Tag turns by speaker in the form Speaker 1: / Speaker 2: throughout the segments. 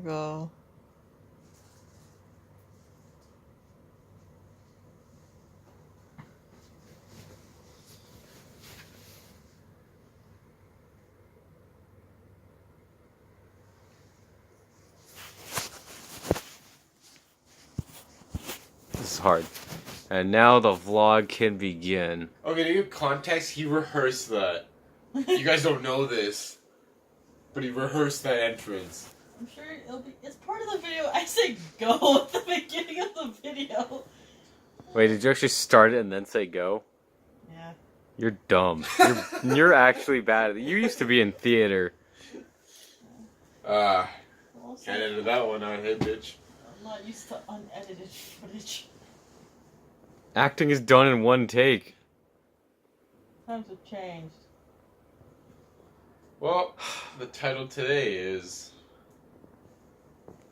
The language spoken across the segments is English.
Speaker 1: Go.
Speaker 2: This is hard. And now the vlog can begin.
Speaker 3: Okay, to give context, he rehearsed that. You guys don't know this, but he rehearsed that entrance.
Speaker 1: I'm sure it's part of the video. I said go at the beginning of the video.
Speaker 2: Wait, did you actually start it and then say go?
Speaker 1: Yeah.
Speaker 2: You're dumb. You're actually bad. You used to be in theater.
Speaker 3: Can't
Speaker 1: Also,
Speaker 3: edit that one out, hey bitch.
Speaker 1: I'm not used to unedited footage.
Speaker 2: Acting is done in one take.
Speaker 1: Times have changed.
Speaker 3: Well, the title today is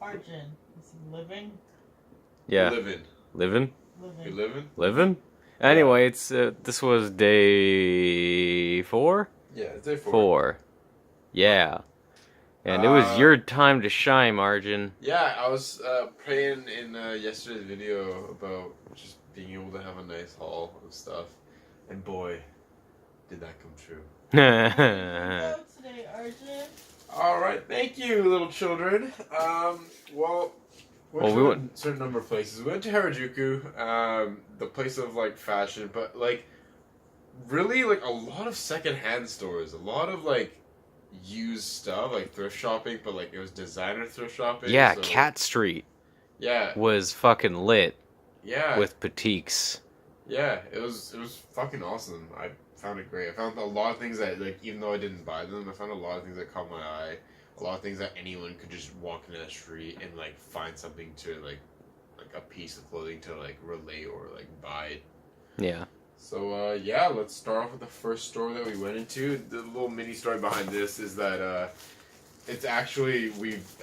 Speaker 1: Arjun, is he living?
Speaker 2: Yeah.
Speaker 3: Living.
Speaker 2: Living?
Speaker 3: You
Speaker 1: Living.
Speaker 3: living?
Speaker 2: Living? Anyway, it's this was day 4?
Speaker 3: Yeah, it's day 4.
Speaker 2: 4. Yeah. And it was your time to shine, Arjun.
Speaker 3: Yeah, I was praying in yesterday's video about just being able to have a nice haul of stuff. And boy, did that come true.
Speaker 1: Go today, Arjun.
Speaker 3: Alright, thank you, little children. Well, we went to a certain number of places. We went to Harajuku, the place of, like, fashion, but, like, really, like, a lot of secondhand stores. A lot of, like, used stuff, like thrift shopping, but, like, it was designer thrift shopping.
Speaker 2: Yeah,
Speaker 3: so,
Speaker 2: Cat Street
Speaker 3: Yeah.
Speaker 2: was fucking lit
Speaker 3: Yeah.
Speaker 2: with boutiques.
Speaker 3: Yeah, it was fucking awesome. I found it great. I found a lot of things that, like, even though I didn't buy them, I found a lot of things that caught my eye. A lot of things that anyone could just walk into the street and, like, find something to, like a piece of clothing to, like, relate or, like, buy.
Speaker 2: Yeah.
Speaker 3: So, yeah, let's start off with the first store that we went into. The little mini story behind this is that, it's actually,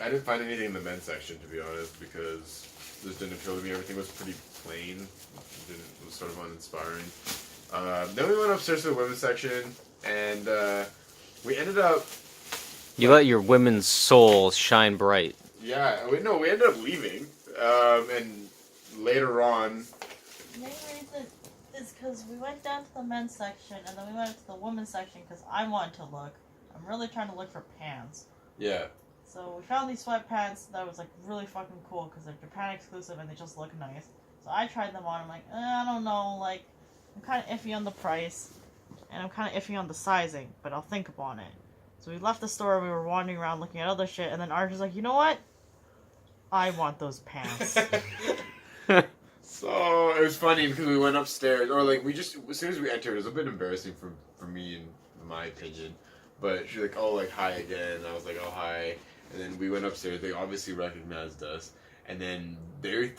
Speaker 3: I didn't find anything in the men's section, to be honest, because this didn't appeal to me. Everything was pretty plain. It was sort of uninspiring. Then we went upstairs to the women's section, and, we ended up...
Speaker 2: You let your women's soul shine bright.
Speaker 3: Yeah, we ended up leaving, and later on...
Speaker 1: The main reason is because we went down to the men's section and then we went to the women's section because I wanted to look. I'm really trying to look for pants.
Speaker 3: Yeah.
Speaker 1: So we found these sweatpants that was like really fucking cool because they're Japan exclusive and they just look nice. So I tried them on. I'm like, I don't know, like I'm kind of iffy on the price and I'm kind of iffy on the sizing, but I'll think upon it. So we left the store, we were wandering around looking at other shit, and then Arjun's like, you know what? I want those pants.
Speaker 3: So it was funny because we went upstairs, or like we just as soon as we entered, it was a bit embarrassing for me in my opinion. But she's like, "Oh, like hi again." I was like, "Oh hi," and then we went upstairs. They obviously recognized us, and then they're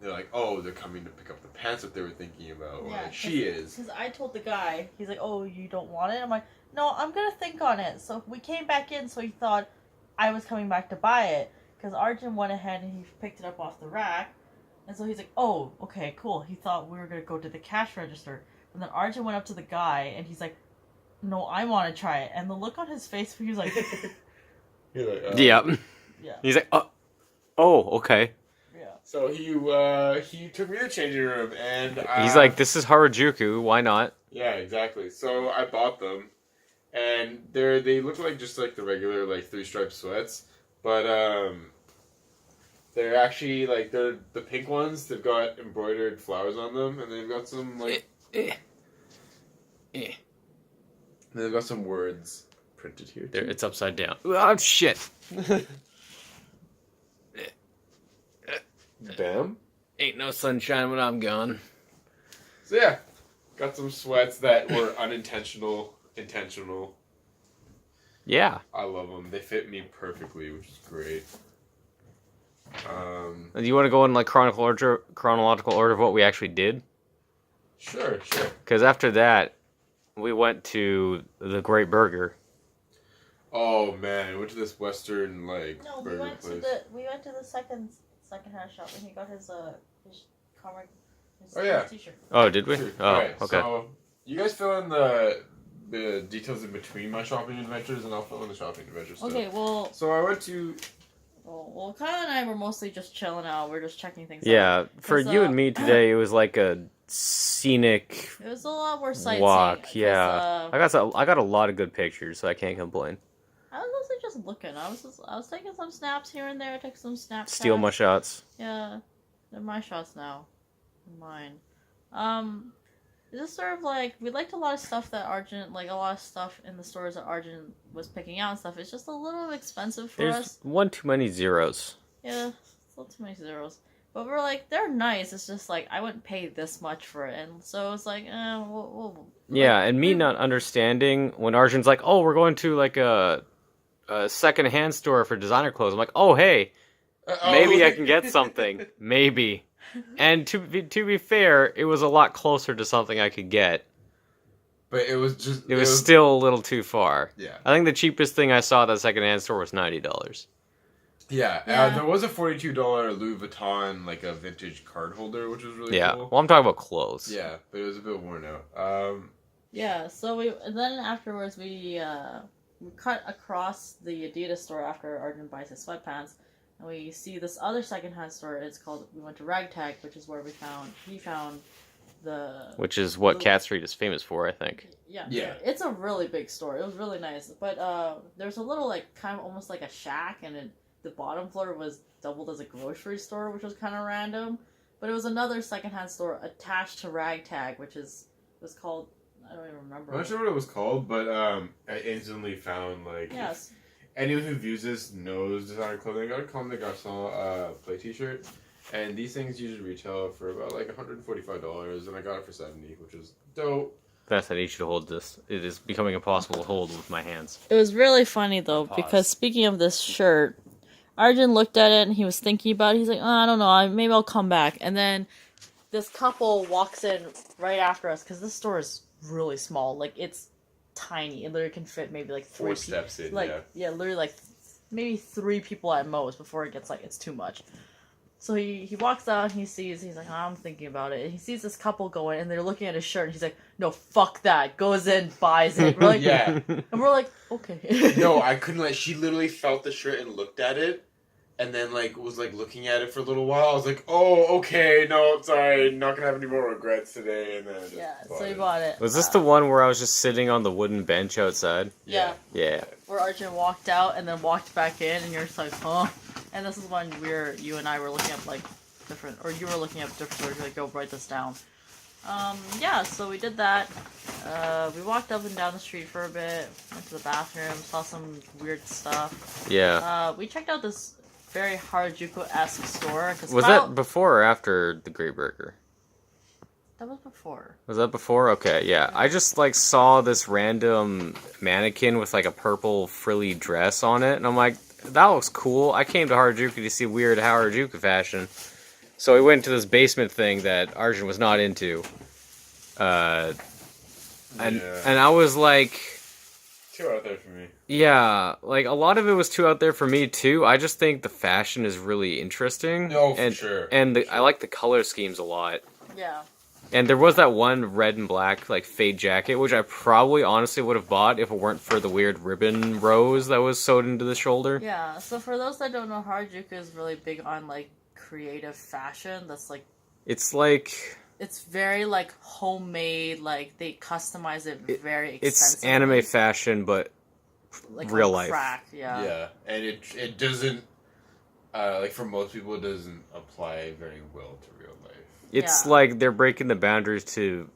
Speaker 3: like, "Oh, they're coming to pick up the pants that they were thinking about." Or like she is.
Speaker 1: Because I told the guy, he's like, "Oh, you don't want it?" I'm like, "No, I'm gonna think on it." So we came back in, so he thought I was coming back to buy it. Because Arjun went ahead and he picked it up off the rack. And so he's like, oh, okay, cool. He thought we were going to go to the cash register. And then Arjun went up to the guy, and he's like, no, I want to try it. And the look on his face, he was like...
Speaker 3: You're like,
Speaker 2: Yep.
Speaker 1: Yeah.
Speaker 2: He's like, oh, okay.
Speaker 1: Yeah.
Speaker 3: So he took me to the changing room, and
Speaker 2: He's like, this is Harajuku, why not?
Speaker 3: yeah, exactly. So I bought them, and they look like just like the regular like 3-stripe sweats, but they're actually like they're the pink ones. They've got embroidered flowers on them, and they've got some like and they've got some words printed here.
Speaker 2: There, it's upside down. Oh shit!
Speaker 3: Bam.
Speaker 2: Ain't no sunshine when I'm gone.
Speaker 3: So yeah, got some sweats that were unintentional, intentional.
Speaker 2: Yeah.
Speaker 3: I love them. They fit me perfectly, which is great.
Speaker 2: Do you want to go in like chronological order of what we actually did?
Speaker 3: Sure.
Speaker 2: Because after that, we went to the Great Burger.
Speaker 3: Oh man, I went to this Western like
Speaker 1: No,
Speaker 3: burger place.
Speaker 1: we went to the second-hand shop when he got his comic
Speaker 3: Oh, yeah.
Speaker 1: t-shirt.
Speaker 2: Oh, did we?
Speaker 3: Sure.
Speaker 2: Oh,
Speaker 3: Okay.
Speaker 2: okay.
Speaker 3: So you guys fill in the details in between my shopping adventures, and I'll fill in the shopping adventures.
Speaker 1: Okay, well,
Speaker 3: So I went to
Speaker 1: Well, Kyle and I were mostly just chilling out. We're just checking things out.
Speaker 2: Yeah, for
Speaker 1: 'Cause,
Speaker 2: you and me today, it was like a scenic
Speaker 1: It was a lot more sightseeing.
Speaker 2: walk.
Speaker 1: 'Cause,
Speaker 2: Yeah, I got a lot of good pictures, so I can't complain.
Speaker 1: I was mostly just looking. I was taking some snaps here and there. Took some snaps.
Speaker 2: Steal my shots.
Speaker 1: Yeah, they're my shots now. Mine. It's just sort of like we liked a lot of stuff that Argent, like a lot of stuff in the stores that Argent was picking out and stuff. It's just a little expensive for
Speaker 2: There's
Speaker 1: us.
Speaker 2: one too many zeros.
Speaker 1: Yeah, it's a little too many zeros. But we're like, they're nice. It's just like I wouldn't pay this much for it, and so it's like, we'll
Speaker 2: Yeah, and me not understanding when Arjun's like, "Oh, we're going to like a second-hand store for designer clothes." I'm like, "Oh, hey, maybe I can get something, maybe." And to be fair, it was a lot closer to something I could get.
Speaker 3: But it was just...
Speaker 2: It was still a little too far.
Speaker 3: Yeah.
Speaker 2: I think the cheapest thing I saw at that second-hand store was $90.
Speaker 3: Yeah,
Speaker 1: Yeah.
Speaker 3: there was a $42 Louis Vuitton, like a vintage card holder, which was really
Speaker 2: Yeah,
Speaker 3: cool.
Speaker 2: well, I'm talking about clothes.
Speaker 3: Yeah, but it was a bit worn out.
Speaker 1: Yeah, so and then afterwards we cut across the Adidas store after Arjun buys his sweatpants, and we see this other secondhand store. We went to Ragtag, which is where he found the...
Speaker 2: Which is what Cat Street is famous for, I think.
Speaker 3: Yeah.
Speaker 1: It's a really big store. It was really nice, but there's a little like kind of almost like a shack, and the bottom floor was doubled as a grocery store, which was kind of random. But it was another secondhand store attached to Ragtag, which was called... I don't even remember.
Speaker 3: I'm not sure what it was called, but I instantly found, like...
Speaker 1: Yes.
Speaker 3: Anyone who views this knows designer clothing. I got a Comme des Garçons play t-shirt, and these things usually retail for about like $145, and I got it for $70, which is dope.
Speaker 2: Best I need you to hold this. It is becoming impossible to hold with my hands.
Speaker 1: It was really funny though,
Speaker 3: Pause.
Speaker 1: because speaking of this shirt, Arjun looked at it and he was thinking about it. He's like, oh, I don't know, maybe I'll come back. And then this couple walks in right after us, because this store is really small. Like, it's tiny. It literally can fit maybe like three
Speaker 3: Four steps in,
Speaker 1: like, yeah, literally like maybe 3 people at most before it gets like, it's too much. So he walks out and he's like, oh, I'm thinking about it. And he sees this couple go in and they're looking at his shirt and he's like, no, fuck that. Goes in, buys it. We're like,
Speaker 3: Yeah.
Speaker 1: And we're like, okay.
Speaker 3: No, I couldn't, like, she literally felt the shirt and looked at it, and then, like, was, like, looking at it for a little while. I was like, oh, okay, no, sorry, not gonna have any more regrets today, and then I just
Speaker 1: Yeah,
Speaker 3: bought
Speaker 1: so he
Speaker 3: it.
Speaker 1: bought it.
Speaker 2: Was this the one where I was just sitting on the wooden bench outside?
Speaker 1: Yeah.
Speaker 2: Yeah.
Speaker 1: Where Arjun walked out and then walked back in, and you're just like, huh? And this is when you and I were looking up, like, different, or you were looking up different stories, like, go write this down. Yeah, so we did that. We walked up and down the street for a bit, went to the bathroom, saw some weird stuff.
Speaker 2: Yeah.
Speaker 1: We checked out this very Harajuku-esque store.
Speaker 2: Was that before or after the Great Burger?
Speaker 1: That was before.
Speaker 2: Was that before? Okay, yeah. I just, like, saw this random mannequin with, like, a purple frilly dress on it, and I'm like, that looks cool. I came to Harajuku to see weird Harajuku fashion. So we went to this basement thing that Arjun was not into. And I was like...
Speaker 3: Too out there for me.
Speaker 2: Yeah, like, a lot of it was too out there for me, too. I just think the fashion is really interesting.
Speaker 3: No, for
Speaker 2: and,
Speaker 3: sure.
Speaker 2: And
Speaker 3: For
Speaker 2: I like the color schemes a lot.
Speaker 1: Yeah.
Speaker 2: And there was that one red and black, like, fade jacket, which I probably honestly would have bought if it weren't for the weird ribbon rose that was sewed into the shoulder.
Speaker 1: Yeah, so for those that don't know, Harajuku is really big on, like, creative fashion. That's, like...
Speaker 2: It's like...
Speaker 1: It's very, like, homemade, like, they customize it very expensively.
Speaker 2: It's anime fashion, but
Speaker 1: like
Speaker 2: real
Speaker 1: on
Speaker 2: life.
Speaker 1: crack, yeah.
Speaker 3: Yeah, and it doesn't, like, for most people, it doesn't apply very well to real life.
Speaker 2: It's
Speaker 1: Yeah.
Speaker 2: like they're breaking the boundaries to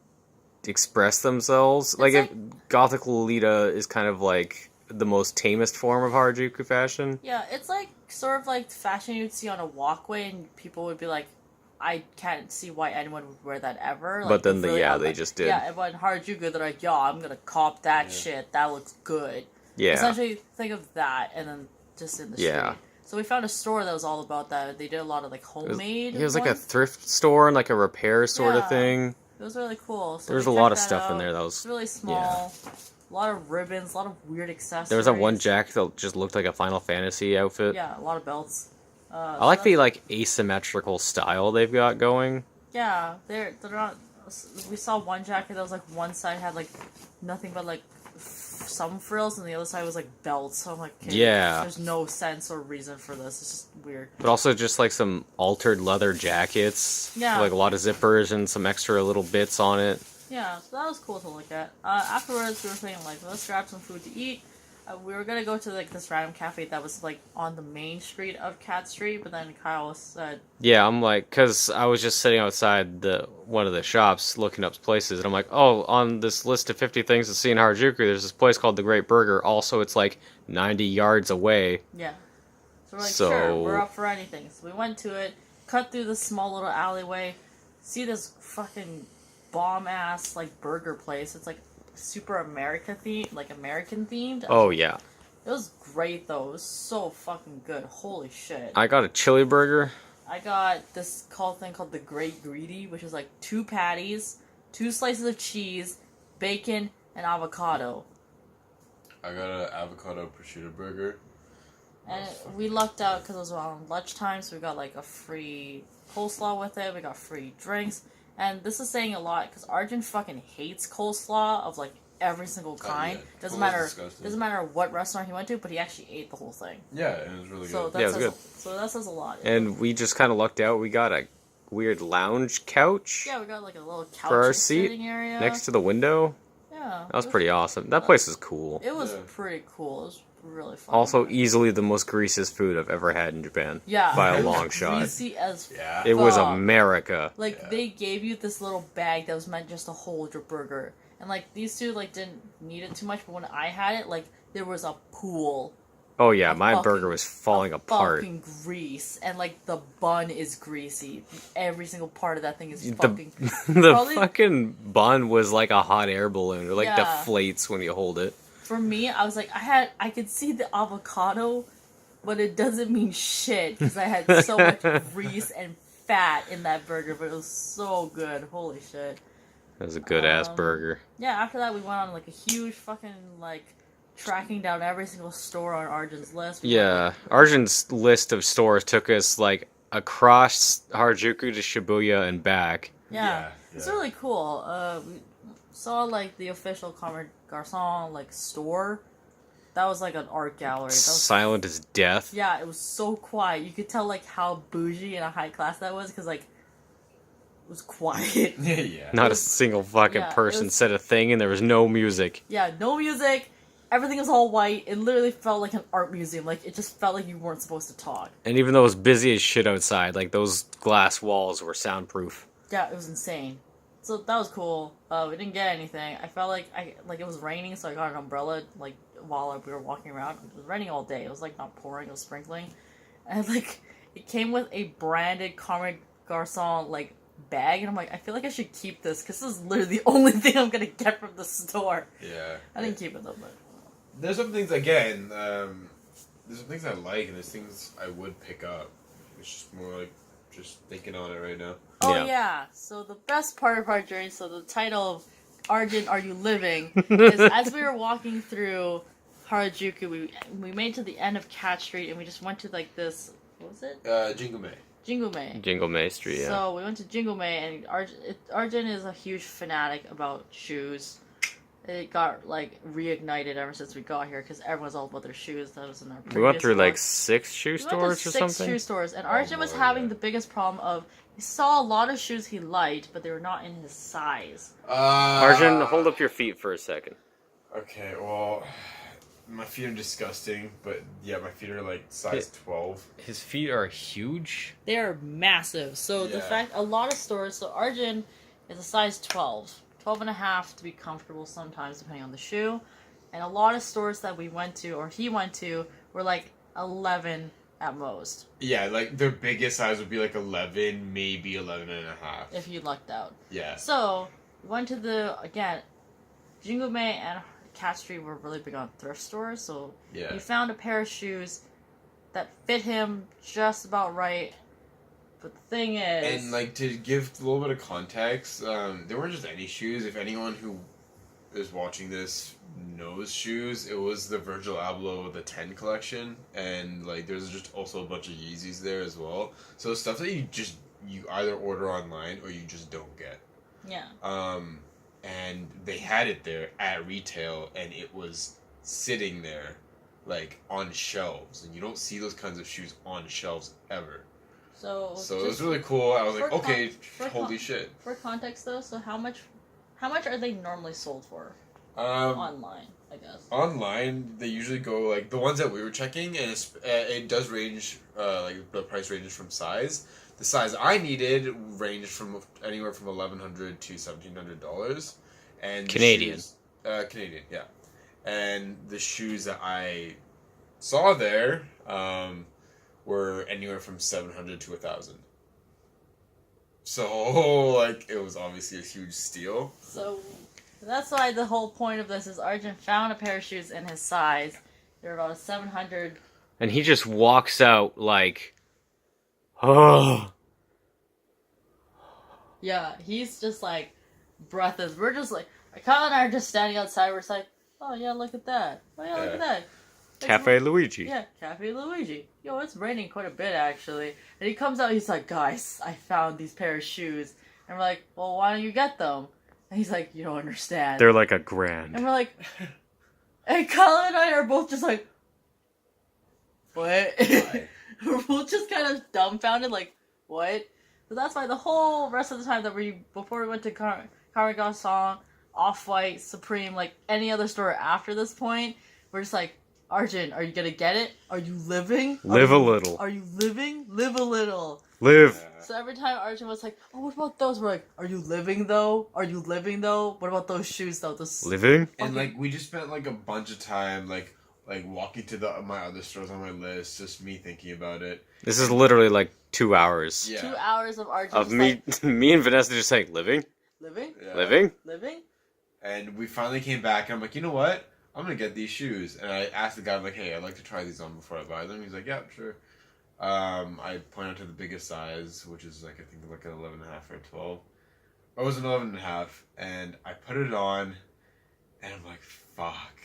Speaker 2: express themselves.
Speaker 1: It's
Speaker 2: Like, if Gothic Lolita is kind of like the most tamest form of Harajuku fashion.
Speaker 1: Yeah, it's like sort of like fashion you'd see on a walkway, and people would be like, I can't see why anyone would wear that ever. Like,
Speaker 2: But then,
Speaker 1: it's really
Speaker 2: they just did.
Speaker 1: Yeah, but in Harajuku, they're like, yo, I'm gonna cop that shit. That looks good.
Speaker 2: Yeah.
Speaker 1: Essentially, think of that, and then just in the
Speaker 2: Yeah.
Speaker 1: street. So we found a store that was all about that. They did a lot of, like, homemade
Speaker 2: It was like a
Speaker 1: ones.
Speaker 2: thrift store and like a repair sort
Speaker 1: Yeah.
Speaker 2: of thing.
Speaker 1: It was really cool. So
Speaker 2: There's
Speaker 1: we
Speaker 2: a lot of
Speaker 1: checked that
Speaker 2: stuff in
Speaker 1: out.
Speaker 2: there that
Speaker 1: It's
Speaker 2: was...
Speaker 1: really small. A lot of ribbons, a lot of weird accessories.
Speaker 2: There was that one jacket that just looked like a Final Fantasy outfit.
Speaker 1: Yeah, a lot of belts.
Speaker 2: I like the, like, asymmetrical style they've got going.
Speaker 1: Yeah, they're not... We saw one jacket that was, like, one side had, like, nothing but, like, some frills, and the other side was like belts. So I'm like, okay,
Speaker 2: Yeah.
Speaker 1: there's no sense or reason for this. It's just weird.
Speaker 2: But also just like some altered leather jackets.
Speaker 1: Yeah.
Speaker 2: Like a lot of zippers and some extra little bits on it.
Speaker 1: Yeah, so that was cool to look at. Afterwards, we were thinking like, let's grab some food to eat. We were gonna go to like this random cafe that was like on the main street of Cat Street, but then Kyle said,
Speaker 2: Yeah, I'm like, because I was just sitting outside one of the shops looking up places, and I'm like, oh, on this list of 50 things to see in Harajuku, there's this place called The Great Burger. Also, it's like 90 yards away.
Speaker 1: yeah. So we're like,
Speaker 2: So-
Speaker 1: sure, we're up for anything. So we went to it, cut through this small little alleyway, see this fucking bomb-ass like burger place. It's like super American themed.
Speaker 2: Oh, yeah.
Speaker 1: It was great though. It was so fucking good. Holy shit.
Speaker 2: I got a chili burger.
Speaker 1: I got this thing called the Great Greedy, which is like 2 patties, 2 slices of cheese, bacon, and avocado.
Speaker 3: I got an avocado prosciutto burger.
Speaker 1: And we lucked out because it was around lunchtime, so we got like a free coleslaw with it. We got free drinks. And this is saying a lot because Arjun fucking hates coleslaw of like every single kind.
Speaker 3: yeah.
Speaker 1: Doesn't
Speaker 3: Coleslaw's
Speaker 1: matter.
Speaker 3: disgusting.
Speaker 1: Doesn't matter what restaurant he went to, but he actually ate the whole thing.
Speaker 3: Yeah, and it was really
Speaker 1: So
Speaker 3: good.
Speaker 1: that
Speaker 2: Yeah, it was
Speaker 1: says
Speaker 2: good.
Speaker 1: so that says a lot.
Speaker 2: And we just kind of lucked out. We got a weird lounge couch
Speaker 1: Yeah, we got like a little couch
Speaker 2: for our
Speaker 1: and
Speaker 2: seat
Speaker 1: sitting area
Speaker 2: next to the window.
Speaker 1: Yeah,
Speaker 2: That was pretty awesome. That place is cool.
Speaker 1: It was
Speaker 3: Yeah.
Speaker 1: pretty cool. It was really fun.
Speaker 2: Also, easily the most greasiest food I've ever had in Japan.
Speaker 1: yeah,
Speaker 2: by a
Speaker 1: it was
Speaker 2: long shot.
Speaker 1: Greasy as
Speaker 3: Yeah.
Speaker 2: It was
Speaker 1: Fuck.
Speaker 2: America.
Speaker 1: like
Speaker 3: Yeah.
Speaker 1: they gave you this little bag that was meant just to hold your burger, and like these two like didn't need it too much, but when I had it, like there was a pool
Speaker 2: Oh yeah,
Speaker 1: A
Speaker 2: my
Speaker 1: fucking-
Speaker 2: burger was falling apart.
Speaker 1: fucking grease, and like the bun is greasy. Every single part of that thing is
Speaker 2: The,
Speaker 1: fucking.
Speaker 2: the
Speaker 1: Probably-
Speaker 2: fucking bun was like a hot air balloon. It like
Speaker 1: Yeah.
Speaker 2: deflates when you hold it.
Speaker 1: For me, I was like, I could see the avocado, but it doesn't mean shit because I had so much grease and fat in that burger, but it was so good. Holy shit.
Speaker 2: It was a good ass
Speaker 1: Um,
Speaker 2: burger.
Speaker 1: Yeah, after that we went on like a huge fucking like tracking down every single store on Arjun's list. We
Speaker 2: Yeah, Arjun's list of stores took us like across Harajuku to Shibuya and back.
Speaker 1: Yeah,
Speaker 3: Yeah,
Speaker 1: it's
Speaker 3: yeah.
Speaker 1: really cool. We saw like the official Comme Garçon like store. That was like an art gallery. That was,
Speaker 2: Silent as death.
Speaker 1: yeah, it was so quiet. You could tell like how bougie and a high class that was because like it was quiet.
Speaker 3: yeah.
Speaker 2: Not a single fucking
Speaker 1: yeah, it
Speaker 2: person
Speaker 1: was-
Speaker 2: said a thing, and there was no music.
Speaker 1: Yeah, no music. Everything was all white. It literally felt like an art museum. Like it just felt like you weren't supposed to talk.
Speaker 2: And even though it was busy as shit outside, like those glass walls were soundproof.
Speaker 1: Yeah, it was insane. So that was cool. We didn't get anything. I felt like it was raining, so I got an umbrella like while we were walking around. It was raining all day. It was like not pouring, it was sprinkling. And like it came with a branded Comme Garçon like bag, and I'm like, I feel like I should keep this because this is literally the only thing I'm gonna get from the store.
Speaker 3: Yeah.
Speaker 1: I didn't keep it though, but
Speaker 3: There's some things again. There's some things I like, and there's things I would pick up. It's just more like just thinking on it right now.
Speaker 1: oh
Speaker 2: Yeah.
Speaker 1: yeah. So the best part of our journey. So the title of Arjun, Are You Living? is as we were walking through Harajuku, we made it to the end of Cat Street, and we just went to like this. What was it?
Speaker 3: Jingume.
Speaker 1: Jingume.
Speaker 2: Jingle May Street, yeah.
Speaker 1: So we went to Jingume, and Arjun is a huge fanatic about shoes. It got like reignited ever since we got here because everyone's all about their shoes. That was in our.
Speaker 2: We went
Speaker 1: previous
Speaker 2: through like
Speaker 1: vlog.
Speaker 2: 6 shoe
Speaker 1: We went to
Speaker 2: stores or
Speaker 1: 6
Speaker 2: something.
Speaker 1: shoe stores, and Arjun was
Speaker 3: boy,
Speaker 1: having
Speaker 3: yeah.
Speaker 1: the biggest problem of he saw a lot of shoes he liked, but they were not in his size.
Speaker 2: Arjun, hold up your feet for a second.
Speaker 3: Okay, well, my feet are disgusting, but yeah, my feet are like size 12.
Speaker 2: His feet are huge.
Speaker 1: They are massive. So the
Speaker 3: Yeah.
Speaker 1: fact a lot of stores. So Arjun is a size 12, 12 and a half to be comfortable sometimes depending on the shoe, and a lot of stores that we went to or he went to were like 11 at most
Speaker 3: Yeah, like their biggest size would be like 11, maybe 11 and a half.
Speaker 1: if you lucked out.
Speaker 3: Yeah.
Speaker 1: So we went to the again, Jingume and Cat Street were really big on thrift stores. So
Speaker 3: Yeah.
Speaker 1: he found a pair of shoes that fit him just about right. But the thing is,
Speaker 3: And like to give a little bit of context, they weren't just any shoes. If anyone who is watching this knows shoes, it was the Virgil Abloh the 10 collection, and like there's just also a bunch of Yeezys there as well. So stuff that you either order online or you just don't get.
Speaker 1: yeah.
Speaker 3: And they had it there at retail, and it was sitting there, like on shelves, and you don't see those kinds of shoes on shelves ever.
Speaker 1: So
Speaker 3: it was really cool. I was like,
Speaker 1: for
Speaker 3: okay,
Speaker 1: for
Speaker 3: holy shit.
Speaker 1: For context, though, so how much are they normally sold for online? I guess
Speaker 3: online they usually go like the ones that we were checking, and it does range. Like the price ranges from size. The size I needed ranged from anywhere from $1,100 to $1,700, and
Speaker 2: Canadian.
Speaker 3: Shoes, Canadian, yeah. And the shoes that I saw there were anywhere from $700 to $1,000. So like it was obviously a huge steal.
Speaker 1: so. That's why the whole point of this is Arjun found a pair of shoes in his size. They're about 700.
Speaker 2: And he just walks out like, oh.
Speaker 1: Yeah, he's just like breathless. We're just like, Kyle and I are just standing outside. We're just like, oh yeah, look at that. Oh yeah, look at that.
Speaker 2: Cafe Luigi.
Speaker 1: Yeah, Cafe Luigi. Yo, it's raining quite a bit actually. And he comes out. He's like, guys, I found these pair of shoes. And we're like, well, why don't you get them? And he's like, you don't understand.
Speaker 2: They're like $1,000.
Speaker 1: And we're like, and Kyle and I are both just like, what? We're both just kind of dumbfounded, like, what? So that's why the whole rest of the time that before we went to Carmichael Song, Off-White, Supreme, like any other store after this point, we're just like, Arjun, are you gonna get it? Are you living?
Speaker 2: Live a little.
Speaker 1: Are you living? Live a little.
Speaker 2: Live.
Speaker 1: So every time Arjun was like, oh, what about those? We're like, are you living though? Are you living though? What about those shoes though?
Speaker 2: Living?
Speaker 3: And like we just spent like a bunch of time like walking to my other stores on my list, just me thinking about it.
Speaker 2: This is literally like 2 hours.
Speaker 3: Yeah.
Speaker 1: 2 hours of Arjun.
Speaker 2: Of me, me and Vanessa just saying, living?
Speaker 1: Living?
Speaker 3: Yeah.
Speaker 2: Living?
Speaker 1: Living?
Speaker 3: And we finally came back, and I'm like, you know what? I'm gonna get these shoes. And I asked the guy, I'm like, hey, I'd like to try these on before I buy them. He's like, yeah, sure. I point out to the biggest size, which is like I think like an 11.5 or a 12. It was an 11.5, and I put it on, and I'm like, fuck,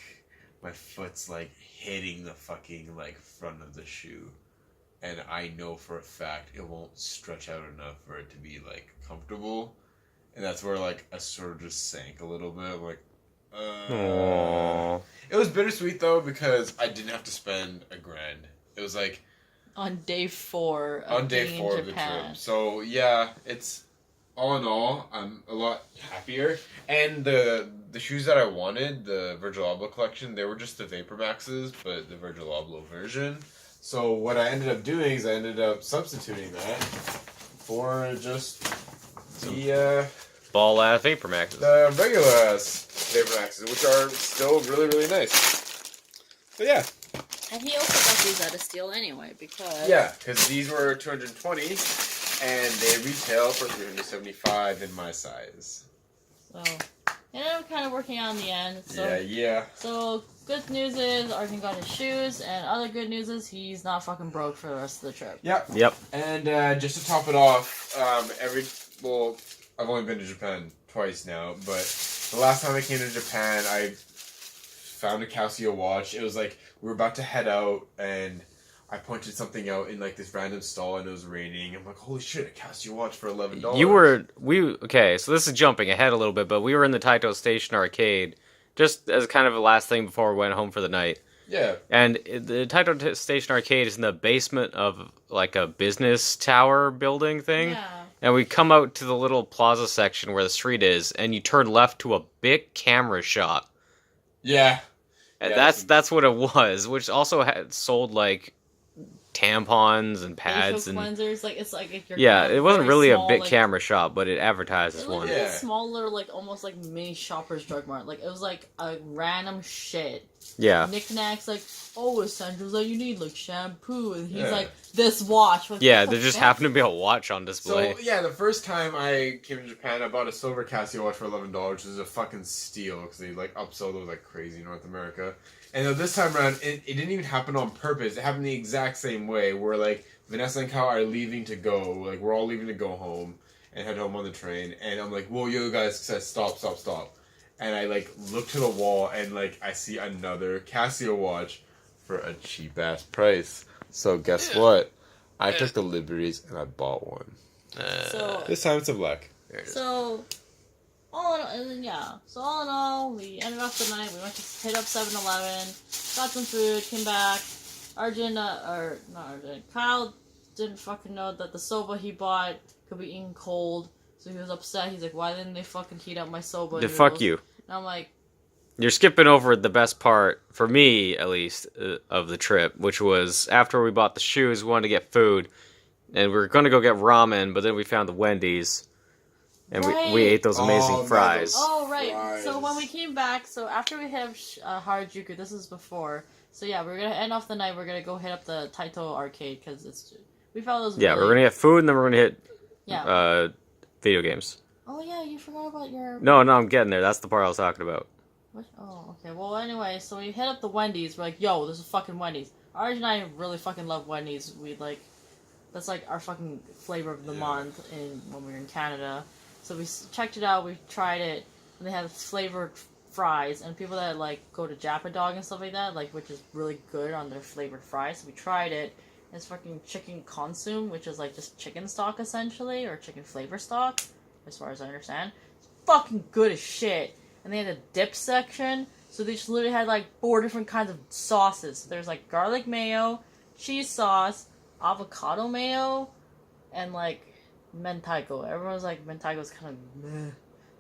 Speaker 3: my foot's like hitting the fucking like front of the shoe, and I know for a fact it won't stretch out enough for it to be like comfortable, and that's where like I sort of just sank a little bit. I'm like,
Speaker 2: Aww.
Speaker 3: It was bittersweet though because I didn't have to spend $1,000. It was like.
Speaker 1: On day 4 of
Speaker 3: On day
Speaker 1: being
Speaker 3: 4
Speaker 1: in
Speaker 3: of the
Speaker 1: Japan.
Speaker 3: trip. So yeah, it's all in all, I'm a lot happier. And the shoes that I wanted, the Virgil Abloh collection, they were just the Vapor Maxes, but the Virgil Abloh version. So what I ended up doing is I ended up substituting that for just the
Speaker 2: Ball-ass Vapor Maxes.
Speaker 3: the regular ass Vapor Maxes, which are still really, really nice. But yeah.
Speaker 1: And he also got these at a steal anyway, because...
Speaker 3: Yeah, because these were $220, and they retail for $375 in my size.
Speaker 1: So, it ended up kind of working out in the end. So,
Speaker 3: Yeah.
Speaker 1: So, good news is Arjun got his shoes, and other good news is he's not fucking broke for the rest of the trip.
Speaker 3: Yep. And just to top it off, I've only been to Japan twice now, but the last time I came to Japan, I found a Casio watch. It was like, we were about to head out, and I pointed something out in like this random stall, and it was raining. I'm like, holy shit, a Casio watch for $11.
Speaker 2: Okay, so this is jumping ahead a little bit, but we were in the Taito Station Arcade, just as kind of a last thing before we went home for the night.
Speaker 3: Yeah.
Speaker 2: And the Taito Station Arcade is in the basement of like a business tower building thing.
Speaker 1: Yeah.
Speaker 2: And we come out to the little plaza section where the street is, and you turn left to a big camera shop.
Speaker 3: Yeah.
Speaker 2: And
Speaker 3: Yeah,
Speaker 2: that's what it was, which also had sold like tampons and pads
Speaker 1: Facial
Speaker 2: and
Speaker 1: cleansers, like it's like if you're
Speaker 2: yeah,
Speaker 1: kind of
Speaker 2: it wasn't
Speaker 1: very
Speaker 2: really
Speaker 1: small,
Speaker 2: a big
Speaker 1: like,
Speaker 2: camera shop, but it advertised as
Speaker 1: It was
Speaker 2: one.
Speaker 1: like
Speaker 3: Yeah.
Speaker 1: a smaller, like almost like mini Shoppers Drug Mart. Like it was like a random shit.
Speaker 2: Yeah.
Speaker 1: Knickknacks, like essentials that you need, like shampoo, and he's
Speaker 3: Yeah.
Speaker 1: like this watch. Like,
Speaker 2: Yeah,
Speaker 1: what the
Speaker 2: there just
Speaker 1: fuck?
Speaker 2: happened to be a watch on display.
Speaker 3: So yeah, the first time I came to Japan, I bought a silver Casio watch for $11, which is a fucking steal because they like upsold those like crazy in North America. And then this time around, it didn't even happen on purpose. It happened the exact same way, where like Vanessa and Kyle are leaving to go, like we're all leaving to go home and head home on the train. And I'm like, whoa, yo guys, says stop. And I like look to the wall and like I see another Casio watch for a cheap ass price. So guess what? I took the liberties and I bought one.
Speaker 1: So
Speaker 3: This time it's a black.
Speaker 2: There it is.
Speaker 1: So, And then, yeah. So all in all, we ended off the night. We went to hit up 7-Eleven, got some food, came back. Kyle didn't fucking know that the soba he bought could be eaten cold, so he was upset. He's like, why didn't they fucking heat up my soba noodles?
Speaker 2: Fuck you.
Speaker 1: And I'm like,
Speaker 2: you're skipping over the best part, for me at least, of the trip, which was after we bought the shoes, we wanted to get food, and we were going to go get ramen, but then we found the Wendy's, and we ate those amazing fries.
Speaker 1: Oh, right.
Speaker 3: Fries.
Speaker 1: So when we came back, so after we hit up Harajuku, this is before, so yeah, we're going to end off the night, we're going to go hit up the Taito arcade, because we felt it was
Speaker 2: Yeah,
Speaker 1: really...
Speaker 2: we're going to get food, and then we're going to
Speaker 1: Yeah.
Speaker 2: hit video games.
Speaker 1: Oh, yeah, you forgot about your...
Speaker 2: No, I'm getting there. That's the part I was talking about.
Speaker 1: What? Oh, okay. Well, anyway, so we hit up the Wendy's. We're like, yo, this is fucking Wendy's. Arj and I really fucking love Wendy's. That's like our fucking flavor of the month when we were in Canada. So we checked it out, we tried it, and they have flavored fries. And people that like go to Japa Dog and stuff like that, like which is really good on their flavored fries. So we tried it. It's fucking chicken consomme, which is like just chicken stock essentially, or chicken flavor stock, as far as I understand. It's fucking good as shit. And they had a dip section, so they just literally had like 4 different kinds of sauces. So there's like garlic mayo, cheese sauce, avocado mayo, and like mentaiko. Everyone's like mentaiko's kind of meh.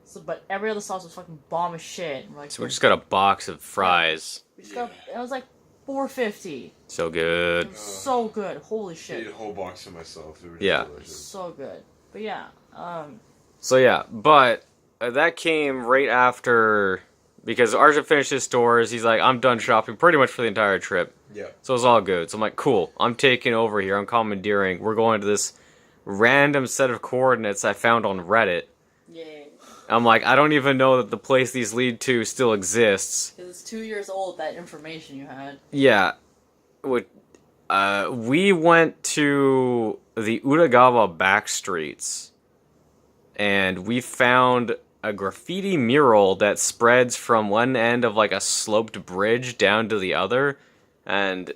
Speaker 1: So, but every other sauce was fucking bomb as shit. And we're like,
Speaker 2: So we just got a box of fries.
Speaker 1: We just got, it was like $4.50.
Speaker 2: So
Speaker 1: It
Speaker 2: good.
Speaker 1: was so good. Holy
Speaker 3: I ate
Speaker 1: shit.
Speaker 3: a whole box for myself. They were just
Speaker 2: Yeah.
Speaker 3: delicious.
Speaker 1: So good. But yeah,
Speaker 2: So yeah, but that came right after, because Arjun finished his stores. He's like, I'm done shopping pretty much for the entire trip.
Speaker 3: Yeah.
Speaker 2: So it's all good. So I'm like, cool. I'm taking over here. I'm commandeering. We're going to this random set of coordinates I found on Reddit.
Speaker 1: yeah.
Speaker 2: I'm like, I don't even know that the place these lead to still exists.
Speaker 1: Because it's 2 years old, that information you had.
Speaker 2: Yeah. We went to the Utagawa back streets, and we found a graffiti mural that spreads from one end of like a sloped bridge down to the other. And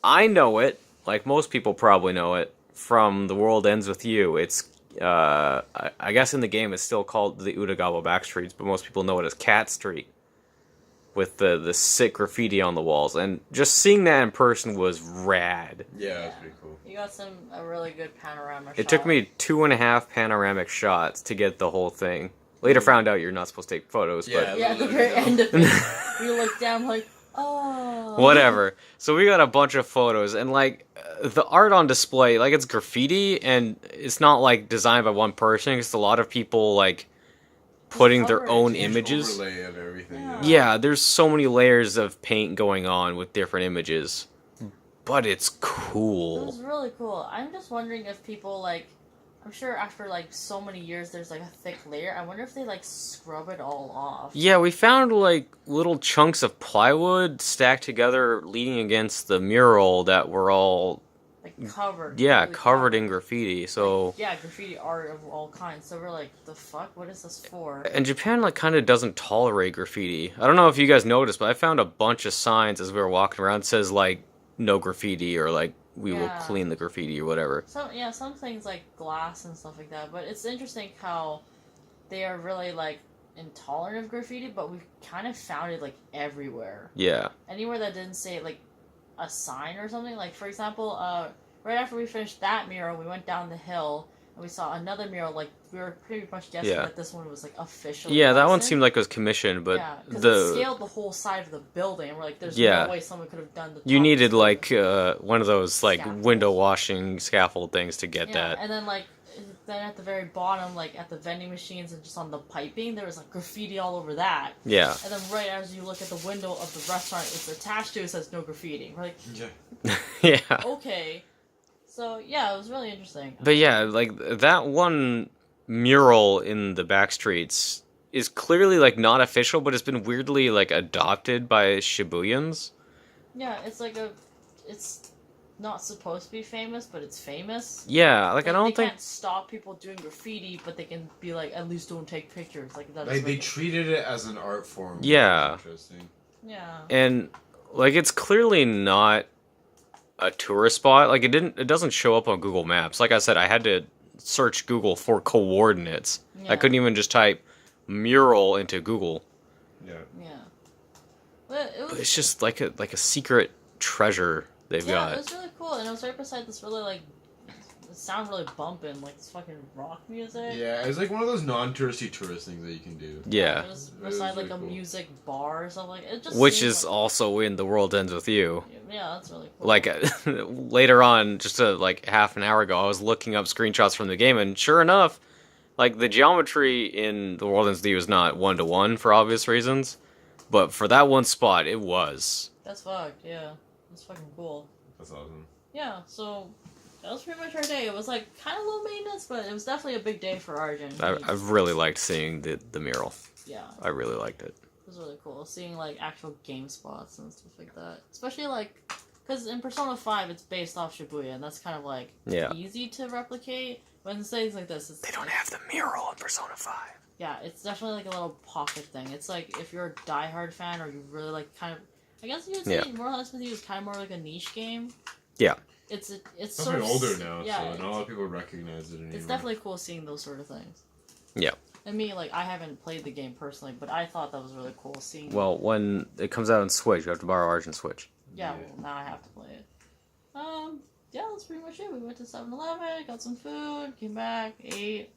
Speaker 2: I know it, like most people probably know it, from The World Ends With You. It's, I guess in the game it's still called the Utagawa Backstreets, but most people know it as Cat Street, with the sick graffiti on the walls. And just seeing that in person was rad.
Speaker 3: Yeah, that's pretty cool.
Speaker 1: You got a really good panorama shot.
Speaker 2: It took me 2.5 panoramic shots to get the whole thing. Later found out you're not supposed to take photos, but
Speaker 1: Yeah, at the very end of it, you look down like, oh.
Speaker 2: whatever. So we got a bunch of photos, and like the art on display, like it's graffiti, and it's not like designed by one person. It's a lot of people like putting their
Speaker 1: coverage,
Speaker 2: own
Speaker 1: huge
Speaker 2: images.
Speaker 3: Overlay of everything.
Speaker 1: Yeah.
Speaker 2: Yeah, there's so many layers of paint going on with different images, but it's
Speaker 1: It
Speaker 2: cool.
Speaker 1: was really cool. I'm just wondering if people like, I'm sure after like so many years there's like a thick layer. I wonder if they like scrub it all off.
Speaker 2: Yeah, we found like little chunks of plywood stacked together leaning against the mural that were all
Speaker 1: Like covered.
Speaker 2: covered
Speaker 1: completely
Speaker 2: in graffiti. So
Speaker 1: Yeah, graffiti art of all kinds. So we're like, the fuck? What is this for?
Speaker 2: and Japan like kind of doesn't tolerate graffiti. I don't know if you guys noticed, but I found a bunch of signs as we were walking around that says like no graffiti or like we will
Speaker 1: Yeah.
Speaker 2: clean the graffiti or whatever.
Speaker 1: Some things like glass and stuff like that. But it's interesting how they are really like intolerant of graffiti, but we've kind of found it like everywhere.
Speaker 2: Yeah.
Speaker 1: Anywhere that didn't say like a sign or something. Like for example, right after we finished that mural, we went down the hill and we saw another mural. Like we were pretty much guessing
Speaker 2: Yeah.
Speaker 1: that this one was like officially.
Speaker 2: Yeah, that one
Speaker 1: licensed.
Speaker 2: seemed like it was commissioned, but
Speaker 1: yeah, because
Speaker 2: the
Speaker 1: it scaled the whole side of the building. And we're like, there's
Speaker 2: Yeah.
Speaker 1: no way someone could have done the.
Speaker 2: you
Speaker 1: top
Speaker 2: needed
Speaker 1: of the
Speaker 2: like one of those like
Speaker 1: Scaffolds.
Speaker 2: window washing scaffold things to get
Speaker 1: yeah,
Speaker 2: that.
Speaker 1: and then like then at the very bottom, like at the vending machines and just on the piping, there was like graffiti all over that.
Speaker 2: Yeah.
Speaker 1: And then right as you look at the window of the restaurant, it's attached to it says no graffiti. We're like,
Speaker 3: Yeah.
Speaker 2: Yeah.
Speaker 1: okay. So yeah, it was really interesting.
Speaker 2: But yeah, like that one mural in the back streets is clearly like not official, but it's been weirdly like adopted by Shibuyans.
Speaker 1: Yeah, it's not supposed to be famous, but it's famous.
Speaker 2: Yeah, like I
Speaker 1: They
Speaker 2: don't think.
Speaker 1: can't stop people doing graffiti, but they can be like, at least don't take pictures. Like that.
Speaker 3: Like they treated it as an art form. which is
Speaker 2: Yeah.
Speaker 3: Interesting.
Speaker 1: Yeah.
Speaker 2: And like it's clearly not a tourist spot. Like it doesn't show up on Google Maps. Like I said, I had to search Google for coordinates.
Speaker 1: Yeah.
Speaker 2: I couldn't even just type mural into Google.
Speaker 3: Yeah.
Speaker 1: Yeah. But it was,
Speaker 2: It's just like a secret treasure they've
Speaker 1: yeah,
Speaker 2: got.
Speaker 1: it was really cool, and it was right beside this really like, it sounded really bumping, like this fucking rock music.
Speaker 3: Yeah, it's like one of those non-touristy tourist things that you can do.
Speaker 2: Yeah.
Speaker 1: It was
Speaker 3: It was
Speaker 1: beside
Speaker 3: really
Speaker 1: like a
Speaker 3: cool.
Speaker 1: music bar or something. It just
Speaker 2: Which
Speaker 1: seemed
Speaker 2: is
Speaker 1: like,
Speaker 2: also in The World Ends With You.
Speaker 1: yeah, that's really cool.
Speaker 2: Like later on, just like half an hour ago, I was looking up screenshots from the game, and sure enough, like the geometry in The World Ends With You is not 1-to-1 for obvious reasons, but for that one spot, it was.
Speaker 1: That's fucked. Yeah, it's fucking cool.
Speaker 3: That's awesome.
Speaker 1: Yeah, so that was pretty much our day. It was like kind of low maintenance, but it was definitely a big day for Arjun.
Speaker 2: I really liked seeing the mural.
Speaker 1: Yeah,
Speaker 2: I really liked it.
Speaker 1: it was really cool seeing like actual game spots and stuff like that. Especially like, because in Persona 5 it's based off Shibuya, and that's kind of like
Speaker 2: Yeah.
Speaker 1: easy to replicate. But in things like this, it's
Speaker 2: They don't
Speaker 1: like,
Speaker 2: have the mural in Persona 5.
Speaker 1: yeah, it's definitely like a little pocket thing. It's like if you're a diehard fan or you really like kind of, I guess you would say
Speaker 2: Yeah.
Speaker 1: More or Less With You is kind of more like a niche game.
Speaker 2: Yeah.
Speaker 1: It's
Speaker 3: It's
Speaker 1: sort of
Speaker 3: older now,
Speaker 1: yeah,
Speaker 3: so not a
Speaker 1: it's-
Speaker 3: lot of people recognize it anymore.
Speaker 1: It's definitely cool seeing those sort of things.
Speaker 2: Yeah.
Speaker 1: And me, like, I haven't played the game personally, but I thought that was really cool seeing.
Speaker 2: Well, when it comes out on Switch, you have to borrow Argent Switch.
Speaker 1: yeah,
Speaker 3: yeah.
Speaker 1: well, now I have to play it. Yeah, that's pretty much it. We went to 7-Eleven, got some food, came back, ate.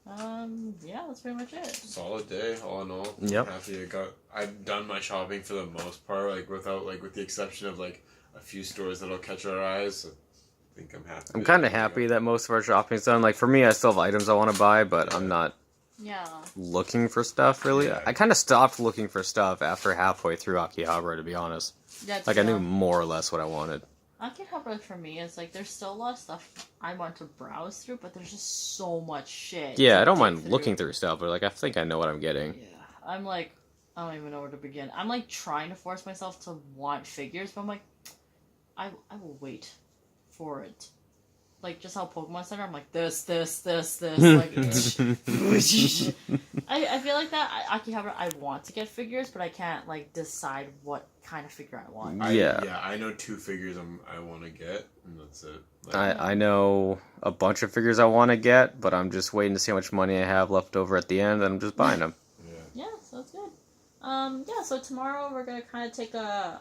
Speaker 1: Yeah, that's pretty much it.
Speaker 3: Solid day, all in all.
Speaker 2: Yep.
Speaker 3: Happy I've done my shopping for the most part, like with the exception of like a few stores that'll catch our eyes. So I think I'm happy.
Speaker 2: I'm kind of happy that most of our shopping's done. Like, for me, I still have items I want to buy, but I'm not
Speaker 1: Yeah.
Speaker 2: looking for stuff, really.
Speaker 3: Yeah.
Speaker 2: I kind of stopped looking for stuff after halfway through Akihabara, to be honest.
Speaker 1: Yeah.
Speaker 2: Like, I knew more or less what I wanted.
Speaker 1: Akihabara for me is like there's still a lot of stuff I want to browse through, but there's just so much shit.
Speaker 2: Yeah,
Speaker 1: to
Speaker 2: I don't
Speaker 1: dig
Speaker 2: mind
Speaker 1: through.
Speaker 2: looking through stuff, but, like, I think I know what I'm getting.
Speaker 1: Yeah, I'm like, I don't even know where to begin. I'm like trying to force myself to want figures, but I'm like, I will wait for it. Like just how Pokemon Center, I'm like this. Like, I feel like that Akihabara. I want to get figures, but I can't like decide what kind of figure I want.
Speaker 2: Yeah.
Speaker 3: I know 2 figures I want to get, and that's it. Like,
Speaker 2: I know a bunch of figures I want to get, but I'm just waiting to see how much money I have left over at the end, and I'm just buying them.
Speaker 3: yeah.
Speaker 1: Yeah, so that's good. Yeah, so tomorrow we're gonna kind of take a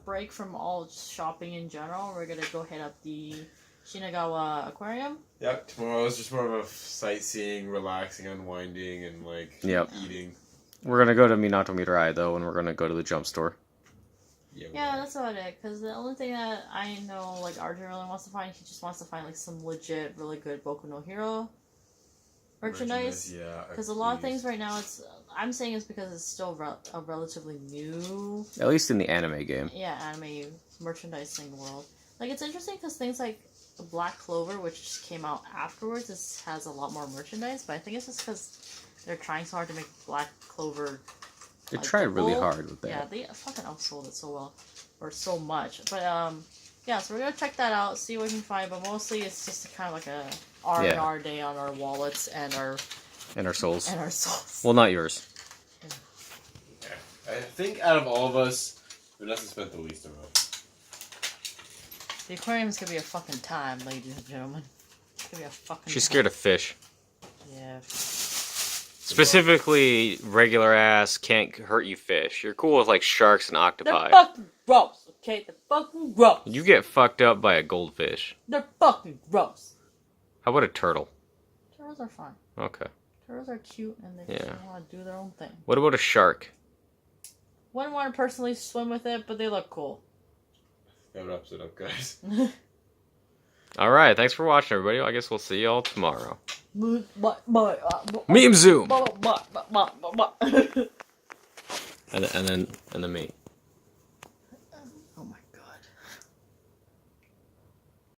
Speaker 1: break from all shopping in general. We're gonna go hit up the Shinagawa Aquarium.
Speaker 3: Yep. Tomorrow is just more of a sightseeing, relaxing, unwinding, and like
Speaker 2: Yep.
Speaker 3: eating.
Speaker 2: We're gonna go to Minato Mirai, though, and we're gonna go to the jump store.
Speaker 1: Yeah, that's about it. Because the only thing that I know, like, Arjun really wants to find, he just wants to find, like, some legit, really good Boku no Hero merchandise.
Speaker 3: Yeah.
Speaker 1: Because a lot of things right now, I'm saying it's because it's still a relatively new,
Speaker 2: At least in the anime game.
Speaker 1: anime merchandising world. Like, it's interesting because things like Black Clover, which just came out afterwards, has a lot more merchandise, but I think it's just because they're trying so hard to make Black Clover.
Speaker 2: They
Speaker 1: like,
Speaker 2: tried really
Speaker 1: old.
Speaker 2: hard with that.
Speaker 1: Yeah, they fucking outsold it so well, or so much. But yeah, so we're gonna check that out, see what we can find. But mostly, it's just kind of like a R&R day on our wallets and our
Speaker 2: And our souls.
Speaker 1: souls.
Speaker 2: Well, not yours.
Speaker 3: Yeah. I think out of all of us, Vanessa spent the least amount.
Speaker 1: The aquarium's gonna be a fucking time, ladies and gentlemen. It's gonna be a fucking.
Speaker 2: She's scared of fish.
Speaker 1: Yeah.
Speaker 2: Specifically, regular ass, can't hurt you fish. You're cool with, like, sharks and
Speaker 1: They're
Speaker 2: octopi.
Speaker 1: fucking gross. Okay, they're fucking gross.
Speaker 2: You get fucked up by a goldfish.
Speaker 1: They're fucking gross.
Speaker 2: How about a turtle?
Speaker 1: Turtles are fine.
Speaker 2: Okay.
Speaker 1: Turtles are cute and they just
Speaker 2: Yeah.
Speaker 1: want to do their own thing.
Speaker 2: What about a shark?
Speaker 1: Wouldn't want to personally swim with it, but they look cool.
Speaker 3: That wraps it up, guys.
Speaker 2: Alright, thanks for watching, everybody. I guess we'll see y'all tomorrow.
Speaker 1: Meme
Speaker 2: Meme Zoom!
Speaker 1: Bye.
Speaker 2: And then me.